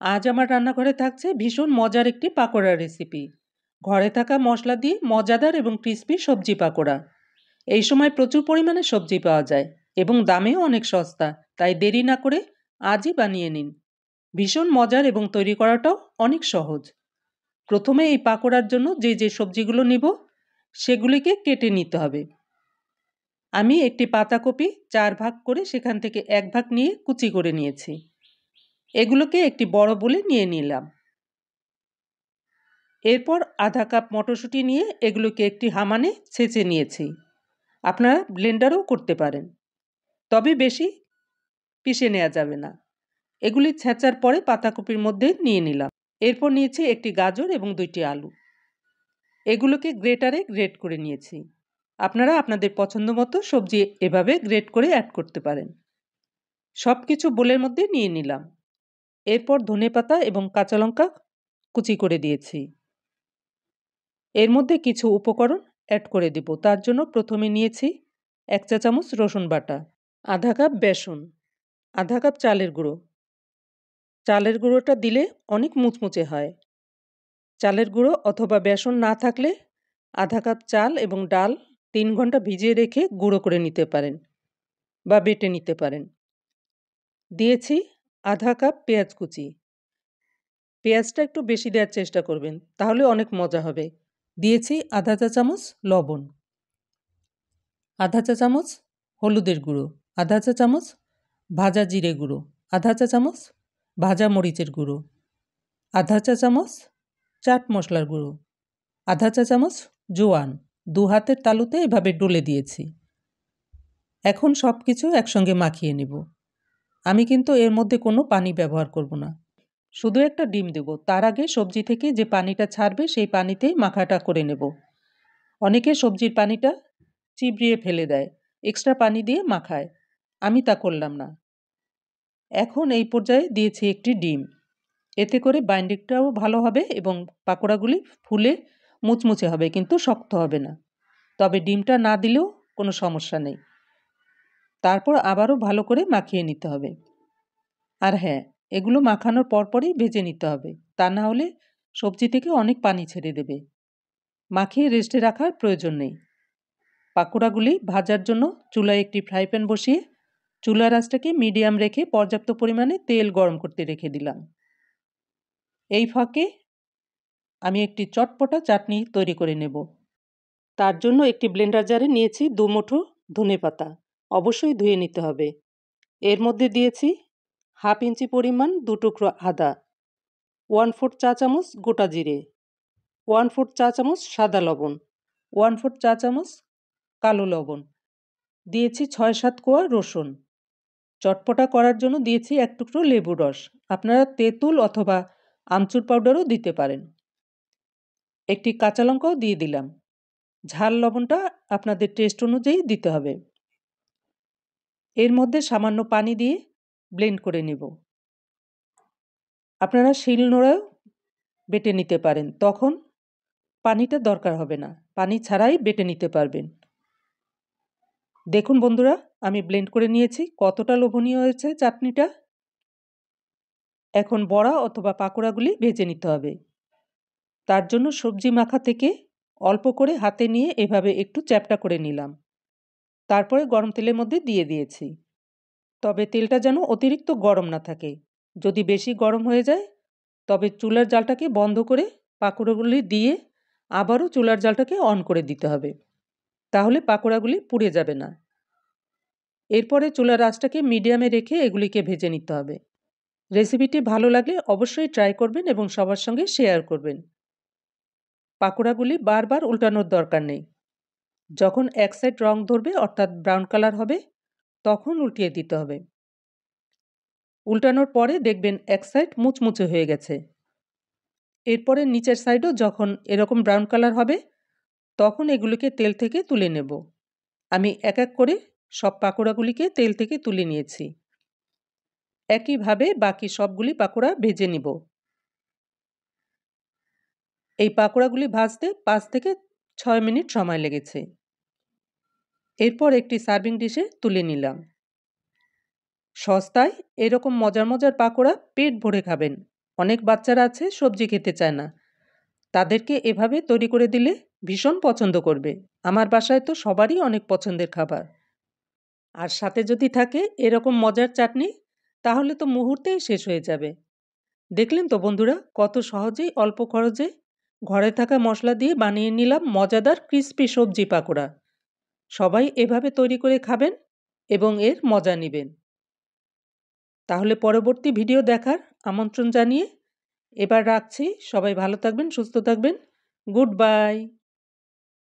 আজ আমার রান্নাঘরে থাকছে ভীষণ মজার একটি পাকোড়া রেসিপি। ঘরে থাকা মশলা দিয়ে মজাদার এবং ক্রিস্পি সবজি পাকোড়া। এই সময় প্রচুর পরিমাণে সবজি পাওয়া যায় এবং দামেও অনেক সস্তা। তাই দেরি না করে আজই বানিয়ে নিন। ভীষণ মজার এবং তৈরি করাটাও অনেক সহজ। প্রথমে এই পাকোড়ার জন্য যে সবজিগুলো নিব সেগুলিকে কেটে নিতে হবে। আমি একটি পাতাকপি 4 ভাগ করে সেখান থেকে 1 ভাগ নিয়ে কুচি করে নিয়েছি। এগুলোকে একটি বড় বলে নিয়ে নিলাম। এরপর আধা কাপ মটরশুঁটি নিয়ে এগুলোকে একটি হামানে ছেঁচে নিয়েছি। আপনারা ব্লেন্ডারও করতে পারেন, তবে বেশি পিষে নেওয়া যাবে না। এগুলি ছেঁচার পরে পাতাকপির মধ্যে নিয়ে নিলাম। এরপর নিয়েছি একটি গাজর এবং 2টি আলু। এগুলোকে গ্রেটারে গ্রেট করে নিয়েছি। আপনারা আপনাদের পছন্দ মতো সবজি এভাবে গ্রেট করে অ্যাড করতে পারেন। সব কিছু বোলের মধ্যে নিয়ে নিলাম। এরপর ধনেপাতা এবং কাঁচা লঙ্কা কুচি করে দিয়েছি। এর মধ্যে কিছু উপকরণ অ্যাড করে দেব। তার জন্য প্রথমে নিয়েছি 1 চা চামচ রসুন বাটা, আধা কাপ বেসন, আধা কাপ চালের গুঁড়ো। চালের গুঁড়োটা দিলে অনেক মুচমুচে হয়। চালের গুঁড়ো অথবা বেসন না থাকলে আধা কাপ চাল এবং ডাল 3 ঘন্টা ভিজিয়ে রেখে গুঁড়ো করে নিতে পারেন বা বেটে নিতে পারেন। দিয়েছি আধা কাপ পেঁয়াজ কুচি। পেঁয়াজটা একটু বেশি দেওয়ার চেষ্টা করবেন, তাহলে অনেক মজা হবে। দিয়েছি আধা চা চামচ লবণ, আধা চা চামচ হলুদের গুঁড়ো, আধা চা চামচ ভাজা জিরে গুঁড়ো, আধা চা চামচ ভাজা মরিচের গুঁড়ো, আধা চা চামচ চাট মশলার গুঁড়ো, আধা চা চামচ জোয়ান। 2 হাতের তালুতে এভাবে ডলে দিয়েছি। এখন সব কিছু একসঙ্গে মাখিয়ে নেব। আমি কিন্তু এর মধ্যে কোনো পানি ব্যবহার করব না, শুধু একটা ডিম দেব। তার আগে সবজি থেকে যে পানিটা ছাড়বে সেই পানিতেই মাখাটা করে নেব। অনেকে সবজির পানিটা চিবড়িয়ে ফেলে দেয়, এক্সট্রা পানি দিয়ে মাখায়। আমি তা করলাম না। এখন এই পর্যায়ে দিয়েছি একটি ডিম। এতে করে বাইন্ডিংটাও ভালো হবে এবং পাকোড়াগুলি ফুলে মুচমুচে হবে, কিন্তু শক্ত হবে না। তবে ডিমটা না দিলেও কোনো সমস্যা নেই। তারপর আবারও ভালো করে মাখিয়ে নিতে হবে। আর হ্যাঁ, এগুলো মাখানোর পরপরই ভেজে নিতে হবে, তা না হলে সবজি থেকে অনেক পানি ছেড়ে দেবে। মাখিয়ে রেস্টে রাখার প্রয়োজন নেই। পাকোড়াগুলি ভাজার জন্য চুলায় একটি ফ্রাই প্যান বসিয়ে চুলার আঁচটাকে মিডিয়াম রেখে পর্যাপ্ত পরিমাণে তেল গরম করতে রেখে দিলাম। এই ফাঁকে আমি একটি চটপটা চাটনি তৈরি করে নেব। তার জন্য একটি ব্লেন্ডার জারে নিয়েছি 2 মুঠো ধনেপাতা, অবশ্যই ধুয়ে নিতে হবে। এর মধ্যে দিয়েছি 1/2 ইঞ্চি পরিমাণ 2 টুকরো আদা, 1/4 চা চামচ গোটা জিরে, 1/4 চা চামচ সাদা লবণ, 1/4 চা চামচ কালো লবণ। দিয়েছি 6-7 কোয়া রসুন। চটপটা করার জন্য দিয়েছি 1 টুকরো লেবুর রস। আপনারা তেঁতুল অথবা আমচুর পাউডারও দিতে পারেন। একটি কাঁচা লঙ্কাও দিয়ে দিলাম। ঝাল লবণটা আপনাদের টেস্ট অনুযায়ী দিতে হবে। এর মধ্যে সামান্য পানি দিয়ে ব্লেন্ড করে নেব। আপনারা শিলনোড়াও বেটে নিতে পারেন, তখন পানিটা দরকার হবে না। পানি ছাড়াই বেটে নিতে পারবেন। দেখুন বন্ধুরা, আমি ব্লেন্ড করে নিয়েছি। কতটা লোভনীয় হয়েছে চাটনিটা। এখন বড়া অথবা পাকোড়াগুলি ভেজে নিতে হবে। তার জন্য সবজি মাখা থেকে অল্প করে হাতে নিয়ে এভাবে একটু চ্যাপ্টা করে নিলাম। তারপরে গরম তেলের মধ্যে দিয়ে দিয়েছি। তবে তেলটা যেন অতিরিক্ত গরম না থাকে। যদি বেশি গরম হয়ে যায় তবে চুলার জালটাকে বন্ধ করে পাকোড়াগুলি দিয়ে আবারও চুলার জালটাকে অন করে দিতে হবে। তাহলে পাকোড়াগুলি পুড়ে যাবে না। এরপরে চুলার আঁচটাকে মিডিয়ামে রেখে এগুলিকে ভেজে নিতে হবে। রেসিপিটি ভালো লাগলে অবশ্যই ট্রাই করবেন এবং সবার সঙ্গে শেয়ার করবেন। পাকোড়াগুলি বারবার উল্টানোর দরকার নেই। যখন এক সাইড রং ধরবে অর্থাৎ ব্রাউন কালার হবে তখন উল্টিয়ে দিতে হবে। উল্টানোর পরে দেখবেন এক সাইড মুচমুচে হয়ে গেছে। এরপরে নিচের সাইডও যখন এরকম ব্রাউন কালার হবে তখন এগুলিকে তেল থেকে তুলে নেব। আমি এক এক করে সব পাকোড়াগুলিকে তেল থেকে তুলে নিয়েছি। একইভাবে বাকি সবগুলি পাকোড়া ভেজে নিব। এই পাকোড়াগুলি ভাজতে 5 থেকে 6 মিনিট সময় লেগেছে। এরপর একটি সার্ভিং ডিশে তুলে নিলাম। সস্তায় এরকম মজার মজার পাকোড়া পেট ভরে খাবেন। অনেক বাচ্চারা আছে সবজি খেতে চায় না, তাদেরকে এভাবে তৈরি করে দিলে ভীষণ পছন্দ করবে। আমার বাসায় তো সবারই অনেক পছন্দের খাবার। আর সাথে যদি থাকে এরকম মজার চাটনি, তাহলে তো মুহূর্তেই শেষ হয়ে যাবে। দেখলেন তো বন্ধুরা, কত সহজেই অল্প খরচে ঘরে থাকা মশলা দিয়ে বানিয়ে নিলাম মজাদার ক্রিস্পি সবজি পাকোড়া। সবাই এভাবে তৈরি করে খাবেন এবং এর মজা নেবেন। তাহলে পরবর্তী ভিডিও দেখার আমন্ত্রণ জানিয়ে এবার রাখছি। সবাই ভালো থাকবেন, সুস্থ থাকবেন। Good bye.